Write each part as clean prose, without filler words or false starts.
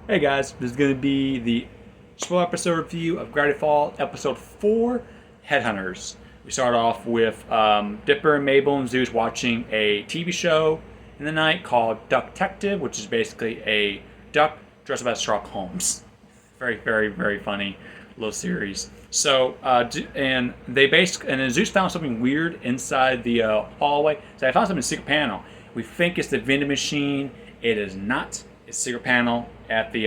Hey guys, this is going to be the spoiler episode review of Gravity Falls episode 4, Headhunters. We start off with Dipper and Mabel and Zeus watching a TV show in the night called Duck Detective, which is basically a duck dressed up as Sherlock Holmes. Very, very, very funny little series. So, and then Zeus found something weird inside the hallway. So I found something in the secret panel. We think it's the vending machine. It is not. It's a secret panel at the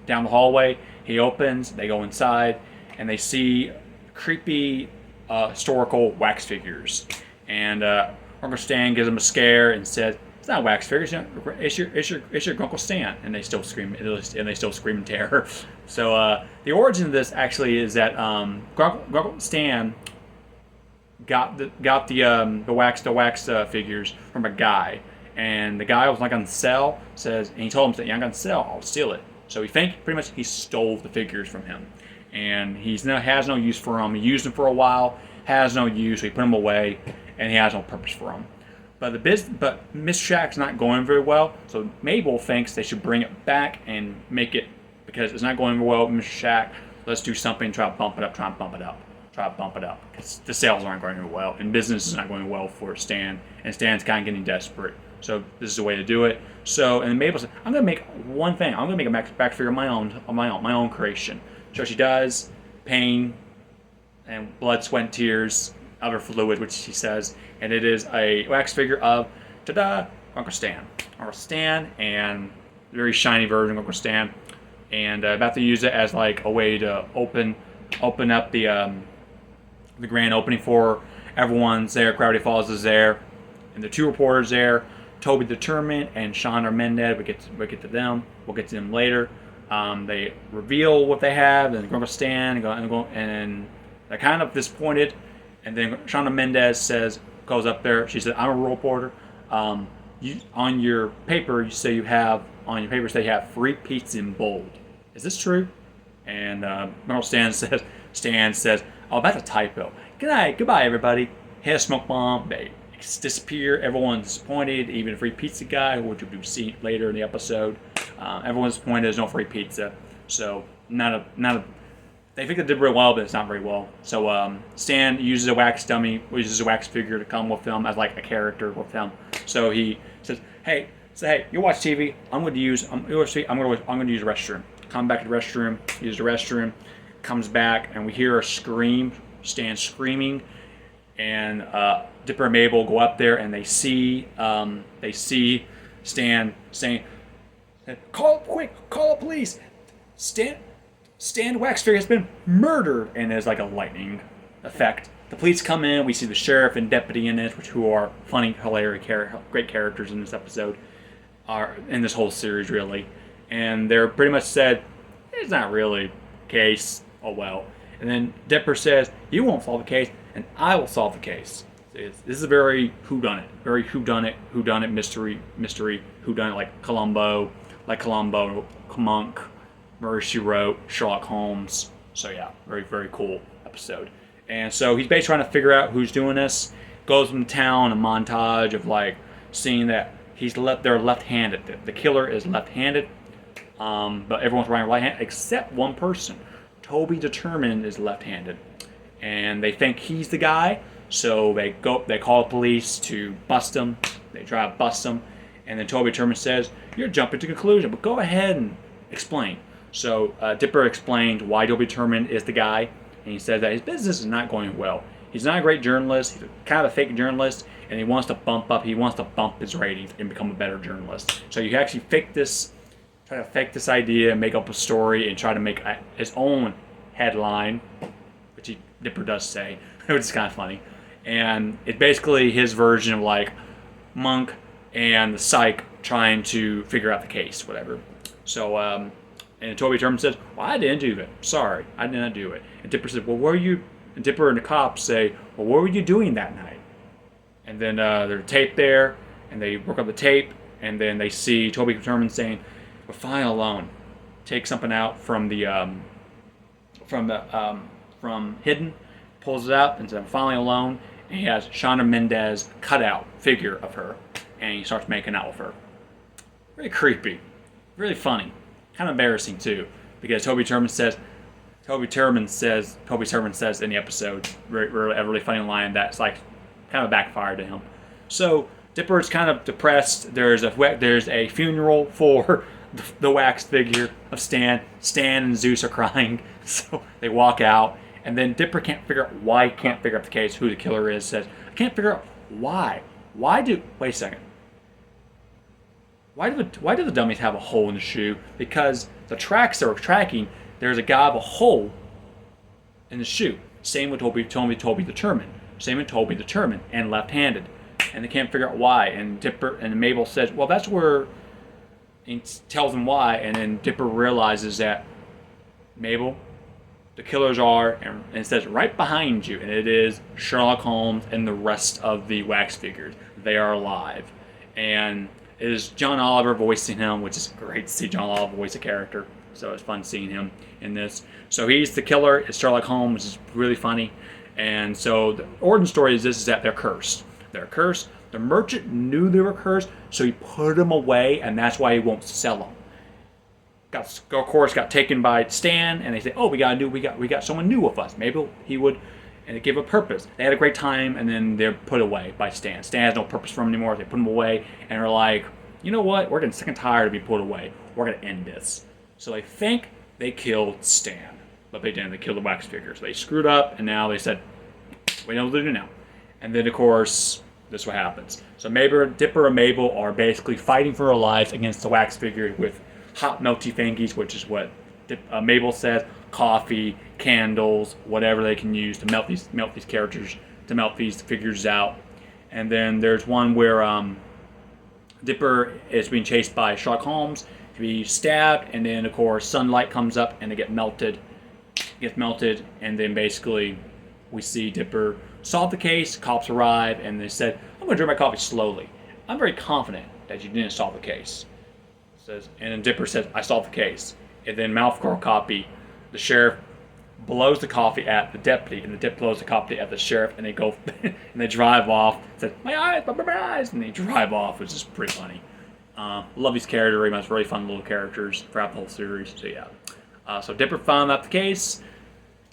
down the hallway. He opens. They go inside, and they see creepy historical wax figures. And Uncle Stan gives them a scare and says, "It's not wax figures. It's your Uncle Stan." And they still scream. And they still scream in terror. So the origin of this actually is that Uncle Stan got the wax figures from a guy. And the guy was not going to sell, and he told him that, "You're not going to sell, I'll steal it." So pretty much he stole the figures from him. And has no use for them. He used them for a while, has no use, so he put them away, and he has no purpose for them. But Mr. Shack's not going very well, so Mabel thinks they should bring it back and make it, because it's not going very well with Mr. Shack, let's do something, try to bump it up, because the sales aren't going very well, and business is not going well for Stan, and Stan's kind of getting desperate. So this is the way to do it. So, and Mabel said, "I'm going to make one thing. I'm going to make a back figure of my own creation." So she does. Pain and blood, sweat, and tears, other fluid, which she says, and it is a wax figure of, ta-da, Uncle Stan. Uncle Stan, and very shiny version of Uncle Stan, and about to use it as like a way to open up the grand opening for everyone's there. Gravity Falls is there, and the two reporters there. Toby Determined and Shauna Mendez. We'll get to them. We'll get to them later. They reveal what they have, and Uncle Stan and they're kind of disappointed. And then Shauna Mendez goes up there. She said, "I'm a reporter. On your paper, you say you have free pizza in bold. Is this true?" And Uncle Stan says, "Oh, that's a typo. Good night, goodbye, everybody." Hit a smoke bomb. They disappear. Everyone's disappointed. Even a free pizza guy, which we'll see later in the episode. Everyone's disappointed. There's no free pizza. So they think they did very well, but it's not very well. So Stan uses a wax figure to come with him as like a character with him. So he says, "Hey, you watch TV. I'm going to use the restroom." Come back to the restroom. Use the restroom. Comes back, and we hear a scream. Stan screaming, and Dipper and Mabel go up there, and they see Stan saying, "Call the police! Stan wax figure has been murdered," and there's like a lightning effect. The police come in. We see the sheriff and deputy in it, who are funny, hilarious, great characters in this episode, are in this whole series really, and they're pretty much said, "It's not really a case. Oh well." And then Dipper says, "You won't solve the case, and I will solve the case." This is a very whodunit mystery, whodunit, like Columbo, Monk, Murder, She Wrote, Sherlock Holmes. So yeah, very, very cool episode. And so he's basically trying to figure out who's doing this. Goes from town, a montage of like seeing that they're left-handed. The killer is left-handed, but everyone's running right-handed except one person. Toby Determined is left-handed, and they think he's the guy. So they call the police to bust him. They try to bust him, and then Toby Determined says, "You're jumping to conclusion, but go ahead and explain." So Dipper explained why Toby Determined is the guy, and he said that his business is not going well. He's not a great journalist. He's kind of a fake journalist, and he wants to bump his ratings and become a better journalist. So you actually try to fake this idea, make up a story, and try to make his own headline, which Dipper does say, which is kind of funny. And it's basically his version of like Monk and the Psych trying to figure out the case, whatever. So, and Toby Determined says, "Well, I didn't do it. Sorry, I did not do it." And Dipper says, "Well, where were you?" And Dipper and the cops say, "Well, what were you doing that night?" And then there's tape there, and they work up the tape, and then they see Toby Determined saying, "We're fine alone." Take something out from hidden, pulls it out, and says, "I'm finally alone." And he has Shauna Mendez cut out figure of her, and he starts making out with her. Very creepy, really funny. kind of embarrassing too, because Toby Terman says in the episode a really funny line that's like kind of backfired to him. So Dipper's kind of depressed. There's a funeral for the wax figure of Stan. Stan and Zeus are crying, so they walk out, and then Dipper can't figure out why he can't figure out the case, who the killer is. Says, I can't figure out why. Wait a second. Why do the dummies have a hole in the shoe? Because the tracks they were tracking, there's a guy with a hole in the shoe. Same with Toby the Terman. Same with Toby the Terman, and left-handed. And they can't figure out why. And Dipper and Mabel says, well, that's where... He tells them why, and then Dipper realizes that, Mabel, the killers are, and it says right behind you, and it is Sherlock Holmes and the rest of the wax figures. They are alive. And it is John Oliver voicing him, which is great to see John Oliver voice a character. So it's fun seeing him in this. So he's the killer. It's Sherlock Holmes, which is really funny. And so the origin story is that they're cursed. They're cursed. The merchant knew they were cursed, so he put them away, and that's why he won't sell them. Got taken by Stan, and they say, "Oh, we got someone new with us. Maybe he would," and it gave a purpose. They had a great time, and then they're put away by Stan. Stan has no purpose for them anymore. They put them away, and they're like, "You know what? We're getting sick and tired of being put away. We're gonna end this." So they think they killed Stan, but they didn't. They killed the wax figures. They screwed up, and now they said, "We know what to do now." And then, of course, this is what happens. So Dipper and Mabel are basically fighting for their lives against the wax figures with hot melty thingies, which is what Mabel says, coffee, candles, whatever they can use to melt these characters, to melt these figures out. And then there's one where Dipper is being chased by Sherlock Holmes to be stabbed, and then of course sunlight comes up and they gets melted, and then basically we see Dipper solve the case. Cops arrive, and they said, "I'm going to drink my coffee slowly. I'm very confident that you didn't solve the case." And then Dipper says, "I solved the case." And then mouthful copy, the sheriff blows the coffee at the deputy, and the deputy blows the coffee at the sheriff, and they go and they drive off. Said, "My eyes," and they drive off, which is pretty funny. Love these characters very much. Really fun little characters throughout the whole series. So yeah. So Dipper found out the case.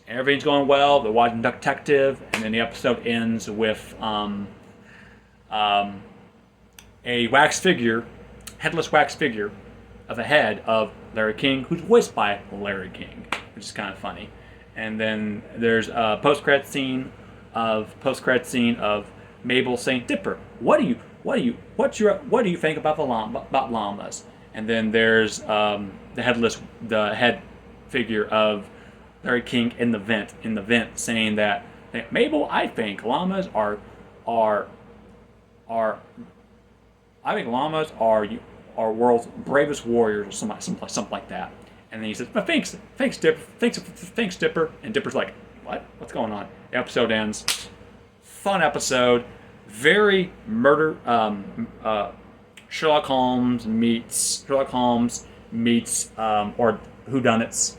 Everything's going well. They're watching Detective, and then the episode ends with a wax figure, headless wax figure, of the head of Larry King, who's voiced by Larry King, which is kind of funny. And then there's a post-credit scene of Mabel saying, "Dipper, what do you think about llamas?" And then there's the head figure of Larry King in the vent saying that, "Mabel, I think llamas are world's bravest warriors," or something like that. And then he says, "Thanks, Dipper." And Dipper's like, "What? What's going on?" The episode ends. Fun episode. Very Sherlock Holmes meets or whodunits,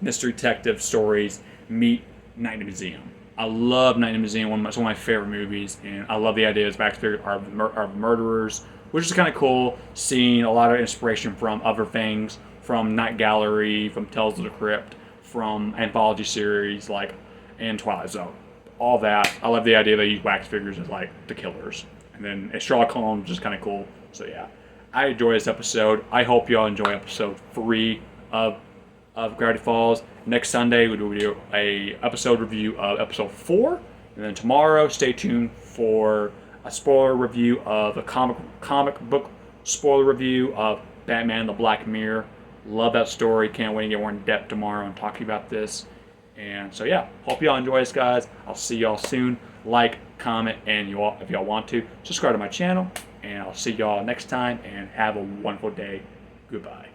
mystery detective stories meet Night in the Museum. I love Night in the Museum. It's one of my favorite movies, and I love the idea of wax figures are murderers, which is kind of cool. Seeing a lot of inspiration from other things, from Night Gallery, from Tales of the Crypt, from anthology series like and Twilight Zone. All that. I love the idea they use wax figures as like the killers, and then Sherlock Holmes is kind of cool. So yeah, I enjoy this episode. I hope y'all enjoy episode 3 of Gravity Falls. Next Sunday we will do a episode review of episode 4, and then tomorrow stay tuned for a spoiler review of a comic book spoiler review of Batman the Black Mirror. Love that story. Can't wait to get more in depth tomorrow and talk about this. And so yeah, hope y'all enjoy this, guys. I'll see y'all soon. Like, comment, and if y'all want to, subscribe to my channel. And I'll see y'all next time, and have a wonderful day. Goodbye.